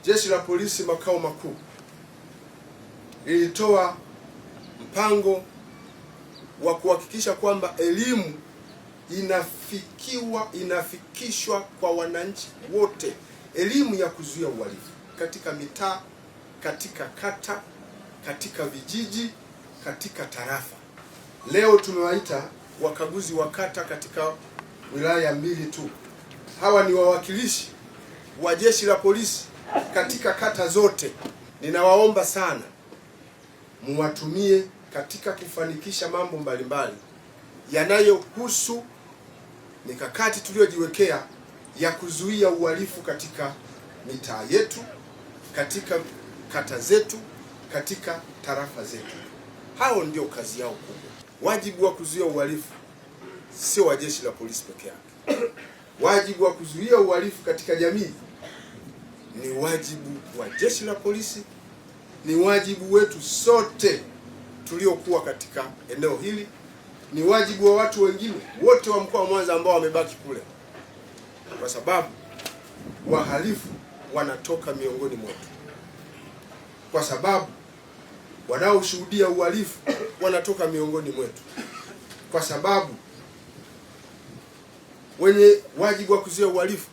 Jeshi la Polisi makao makuu lilitoa mpango wa kuhakikisha kwamba elimu inafikishwa kwa wananchi wote, elimu ya kuzuia uhalifu katika mitaa, katika kata, katika vijiji, katika tarafa. Leo tumewaita wakaguzi wa kata katika wilaya mbili tu. Hawa ni wawakilishi wa Jeshi la Polisi katika kata zote. Ninawaomba sana muwatumie katika kufanikisha mambo mbalimbali yanayohusu mikakati tuliyojiwekea ya kuzuia uhalifu katika mitaa yetu, katika kata zetu, katika tarafa zetu. Hao ndio kazi yao kubwa. Wajibu wa kuzuia uhalifu sio wa Jeshi la Polisi peke yake. Wajibu wa kuzuia uhalifu katika jamii ni wajibu wa Jeshi la Polisi, ni wajibu wetu sote tuliokuwa katika eneo hili, ni wajibu wa watu wengine wote wa mkoa wa Mwanza ambao wamebaki kule, kwa sababu wahalifu wanatoka miongoni mwetu, kwa sababu wanaoshuhudia uhalifu wanatoka miongoni mwetu, kwa sababu wenye wajibu wa kuzuia uhalifu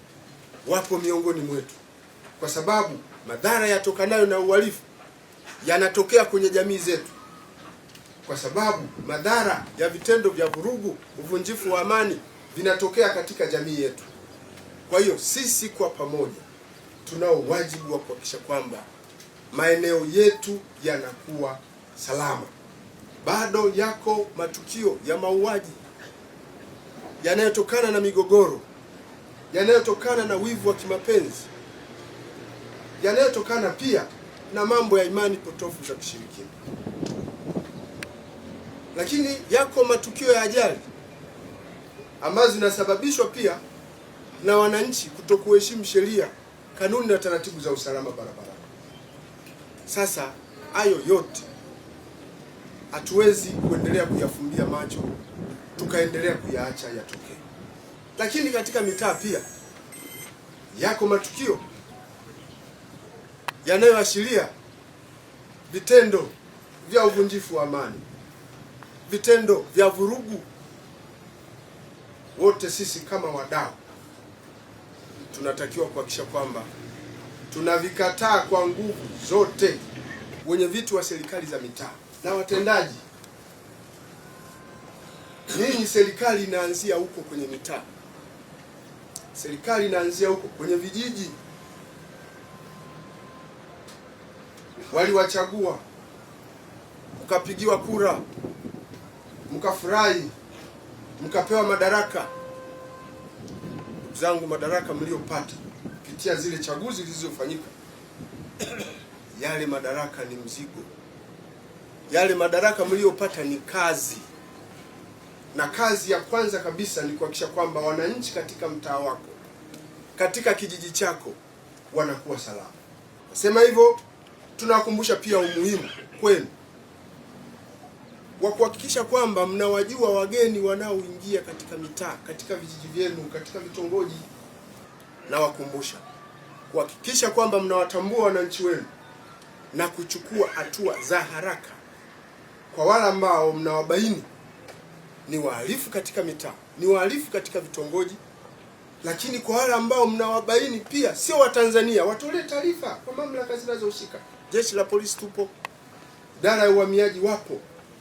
wapo miongoni mwetu, kwa sababu madhara yatokanayo na uhalifu yanatokea kwenye jamii zetu, kwa sababu madhara ya vitendo vya vurugu, uvunjifu wa amani vinatokea katika jamii yetu. Kwa hiyo sisi kwa pamoja tunao wajibu wa kuhakikisha kwamba maeneo yetu yanakuwa salama. Bado yako matukio ya mauaji yanayotokana na migogoro, yanayotokana na wivu wa kimapenzi, yanayotokana pia na mambo ya imani potofu za kishirikina. Lakini yako matukio ya ajali ambazo zinasababishwa pia na wananchi kutokuheshimu sheria, kanuni na taratibu za usalama barabarani. Sasa hayo yote hatuwezi kuendelea kuyafumbia macho tukaendelea kuyaacha yatokee. Lakini katika mitaa pia yako matukio yanayoashiria vitendo vya uvunjifu wa amani, vitendo vya vurugu. Wote sisi kama wadau tunatakiwa kuhakikisha kwamba tunavikataa kwa nguvu zote. Wenye viti wa serikali za mitaa na watendaji, ninyi, serikali inaanzia huko kwenye mitaa, serikali inaanzia huko kwenye vijiji. Waliwachagua, mkapigiwa kura, mkafurahi, mkapewa madaraka. Ndugu zangu, madaraka mliopata kupitia zile chaguzi zilizofanyika, yale madaraka ni mzigo. Yale madaraka mliopata ni kazi, na kazi ya kwanza kabisa ni kuhakikisha kwamba wananchi katika mtaa wako, katika kijiji chako wanakuwa salama. Nasema hivyo, tunawakumbusha pia umuhimu kwenu wa kuhakikisha kwamba mnawajua wageni wanaoingia katika mitaa, katika vijiji vyenu, katika vitongoji. Nawakumbusha kuhakikisha kwamba mnawatambua wananchi wenu na kuchukua hatua za haraka kwa wale ambao mnawabaini ni wahalifu katika mitaa, ni wahalifu katika vitongoji. Lakini kwa wale ambao mnawabaini pia sio Watanzania, watolee taarifa kwa mamlaka zinazohusika. Jeshi la Polisi tupo, idara ya uhamiaji wapo,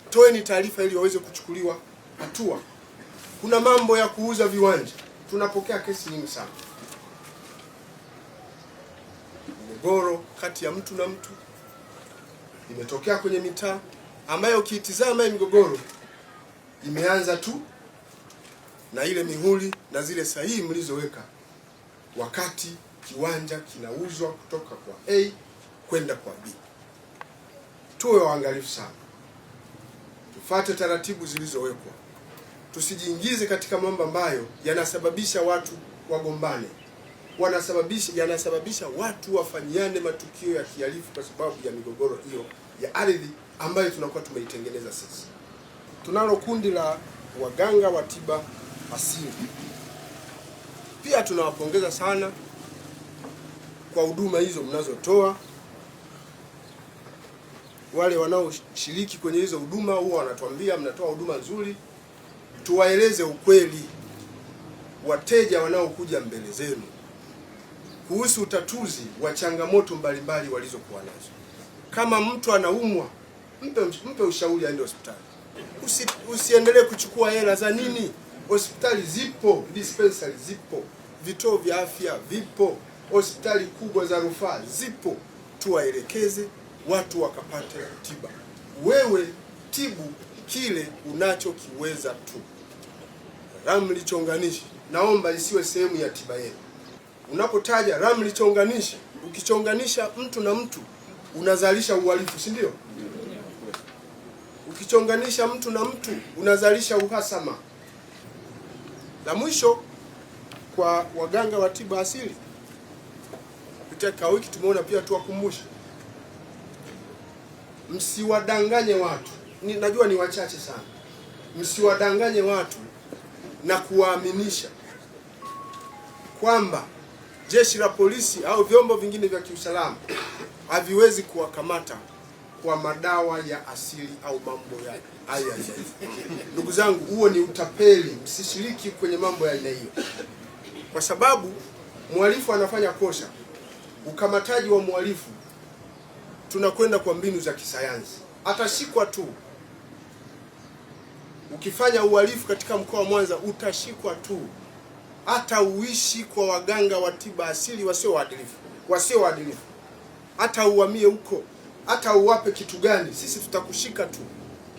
toeni taarifa ili waweze kuchukuliwa hatua. Kuna mambo ya kuuza viwanja, tunapokea kesi nyingi sana. Migogoro kati ya mtu na mtu imetokea kwenye mitaa, ambayo ukiitizama hii migogoro imeanza tu na ile mihuri na zile sahihi mlizoweka wakati kiwanja kinauzwa kutoka kwa A kwenda kwa B. Tuwe waangalifu sana, tufuate taratibu zilizowekwa, tusijiingize katika mambo ambayo yanasababisha watu wagombane, yanasababisha watu wafanyiane matukio ya kihalifu kwa sababu ya migogoro hiyo ya ardhi ambayo tunakuwa tumeitengeneza sisi. Tunalo kundi la waganga wa tiba asili. Pia tunawapongeza sana kwa huduma hizo mnazotoa. Wale wanaoshiriki kwenye hizo huduma huwa wanatuambia mnatoa huduma nzuri. Tuwaeleze ukweli wateja wanaokuja mbele zenu kuhusu utatuzi wa changamoto mbalimbali walizokuwa nazo. Kama mtu anaumwa, mpe ushauri aende hospitali. Usiendelee kuchukua hela za nini? Hospitali zipo, dispensary zipo, vituo vya afya vipo, hospitali kubwa za rufaa zipo. Tuwaelekeze watu wakapate tiba. Wewe tibu kile unachokiweza tu. Ramli chonganishi naomba isiwe sehemu ya tiba yenu. Unapotaja ramli chonganishi, ukichonganisha mtu na mtu unazalisha uhalifu, si ndio? Ukichonganisha mtu na mtu unazalisha uhasama. La mwisho, kwa waganga wa tiba asili, kupitia wiki tumeona pia tuwakumbushe, msiwadanganye watu. Najua ni wachache sana. Msiwadanganye watu na kuwaaminisha kwamba jeshi la polisi au vyombo vingine vya kiusalama haviwezi kuwakamata kwa madawa ya asili au mambo ya haya. Ndugu zangu, huo ni utapeli. Msishiriki kwenye mambo ya aina hiyo, kwa sababu mhalifu anafanya kosa. Ukamataji wa mhalifu tunakwenda kwa mbinu za kisayansi, atashikwa tu. Ukifanya uhalifu katika mkoa wa Mwanza utashikwa tu, hata uishi kwa waganga wa tiba asili wasio waadilifu, hata uhamie huko, hata uwape kitu gani, sisi tutakushika tu,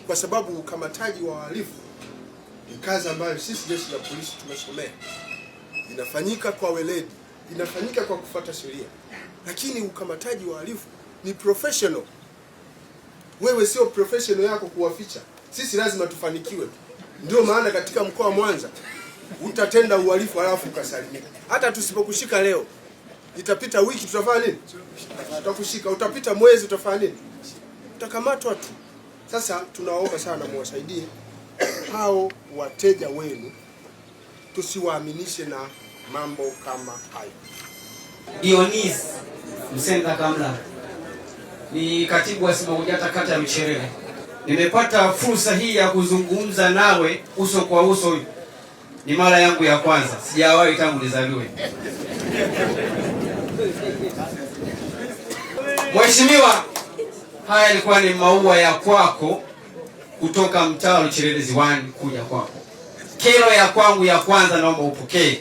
kwa sababu ukamataji wa wahalifu ni kazi ambayo sisi jeshi la polisi tumesomea. Inafanyika kwa weledi, inafanyika kwa kufuata sheria, lakini ukamataji wa wahalifu ni professional. Wewe sio professional yako kuwaficha. Sisi lazima tufanikiwe. Ndio maana katika mkoa wa Mwanza utatenda uhalifu halafu ukasalimika. Hata tusipokushika leo, itapita wiki, tutafanya nini? Tutakushika. Utapita mwezi, utafanya nini? Utakamatwa tu. Sasa tunaomba sana muwasaidie hao wateja wenu, tusiwaaminishe na mambo kama hayo. Dionis Msenga Kamla ni katibu wa SMAUJATA kata ya Mcherere. Nimepata fursa hii ya kuzungumza nawe uso kwa uso. Ni mara yangu ya kwanza, sijawahi tangu nizaliwe. Mheshimiwa, haya yalikuwa ni maua ya kwako kutoka mtaa wa Luchelele Ziwani kuja kwako. Kero ya kwangu ya kwanza naomba upokee.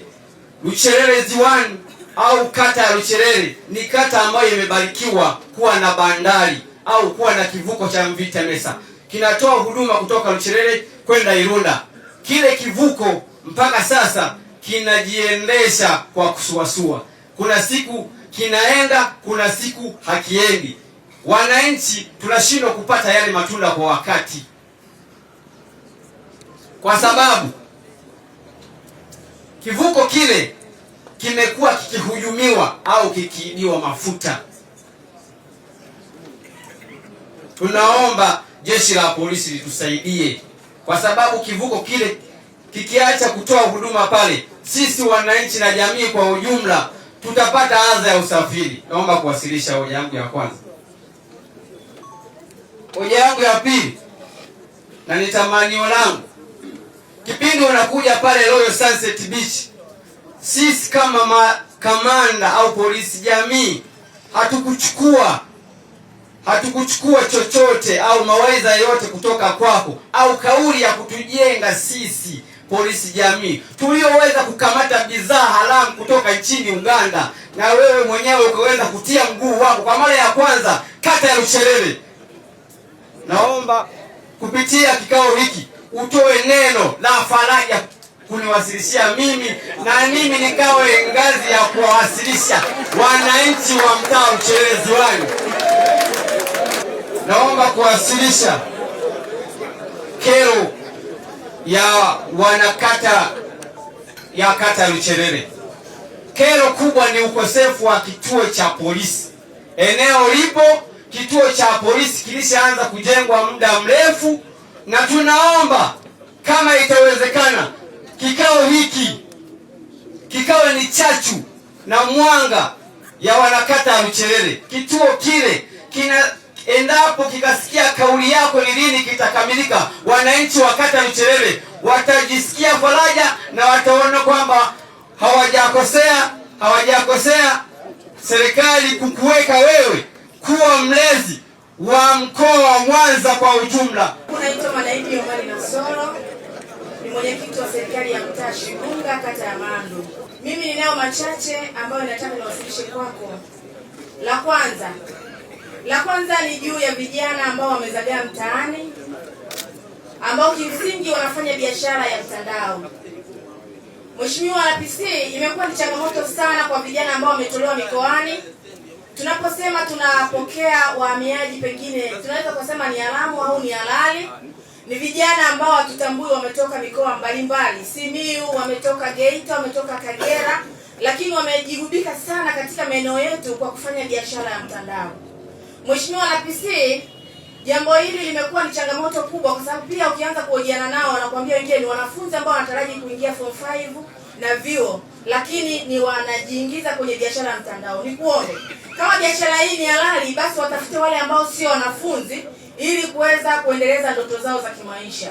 Luchelele Ziwani au kata ya Luchelele ni kata ambayo imebarikiwa kuwa na bandari au kuwa na kivuko cha MV Temesa. Kinatoa huduma kutoka Luchelele kwenda Irunda. Kile kivuko mpaka sasa kinajiendesha kwa kusuasua. Kuna siku kinaenda, kuna siku hakiendi. Wananchi tunashindwa kupata yale matunda kwa wakati, kwa sababu kivuko kile kimekuwa kikihujumiwa au kikiibiwa mafuta. Tunaomba jeshi la polisi litusaidie, kwa sababu kivuko kile kikiacha kutoa huduma pale, sisi wananchi na jamii kwa ujumla tutapata adha ya usafiri. Naomba kuwasilisha hoja yangu ya kwanza. Hoja yangu ya pili, na ni tamanio langu, kipindi unakuja pale Royal Sunset Beach, sisi kama kamanda au polisi jamii hatukuchukua chochote au mawaidha yote kutoka kwako au kauli ya kutujenga sisi polisi jamii tulioweza kukamata bidhaa haramu kutoka nchini Uganda, na wewe mwenyewe ukaweza kutia mguu wako kwa mara ya kwanza kata ya Luchelele. Naomba kupitia kikao hiki utoe neno la faraja kuniwasilishia mimi, na mimi nikawe ngazi ya kuwawasilisha wananchi wa mtaa Luchelele Ziwani. Naomba kuwasilisha kero ya wanakata ya kata Luchelele. Kero kubwa ni ukosefu wa kituo cha polisi. Eneo lipo, kituo cha polisi kilishaanza kujengwa muda mrefu, na tunaomba kama itawezekana kikao hiki kikawe ni chachu na mwanga ya wanakata ya Luchelele. Kituo kile endapo kikasikia kauli yako ni lini kitakamilika, wananchi wa kata ya Luchelele watajisikia faraja na wataona kwamba hawajakosea serikali kukuweka wewe kuwa mlezi wa mkoa wa Mwanza kwa ujumla. Naitwa Malaika Omari Nasoro, ni mwenyekiti wa serikali ya mtaa Shigunga, kata ya Mandu. Mimi ninayo machache ambayo nataka niwasilishe kwako. La kwanza ni juu ya vijana ambao wamezagaa mtaani, ambao kimsingi wanafanya biashara ya mtandao. Mheshimiwa RPC, imekuwa ni changamoto sana kwa vijana ambao wametolewa mikoani. Tunaposema tunapokea wahamiaji, pengine tunaweza kusema ni haramu au ni halali. Ni vijana ambao hatutambui wametoka mikoa mbalimbali, Simiyu, wametoka Geita, wametoka Kagera, lakini wamejigubika sana katika maeneo yetu kwa kufanya biashara ya mtandao. Mheshimiwa RPC, jambo hili limekuwa ni changamoto kubwa, kwa sababu pia ukianza kuhojiana nao wanakuambia wengine ni wanafunzi ambao wanataraji kuingia form 5 na vyuo, lakini ni wanajiingiza kwenye biashara ya mtandao. Nikuombe, kama biashara hii ni halali, basi watafute wale ambao sio wanafunzi ili kuweza kuendeleza ndoto zao za kimaisha.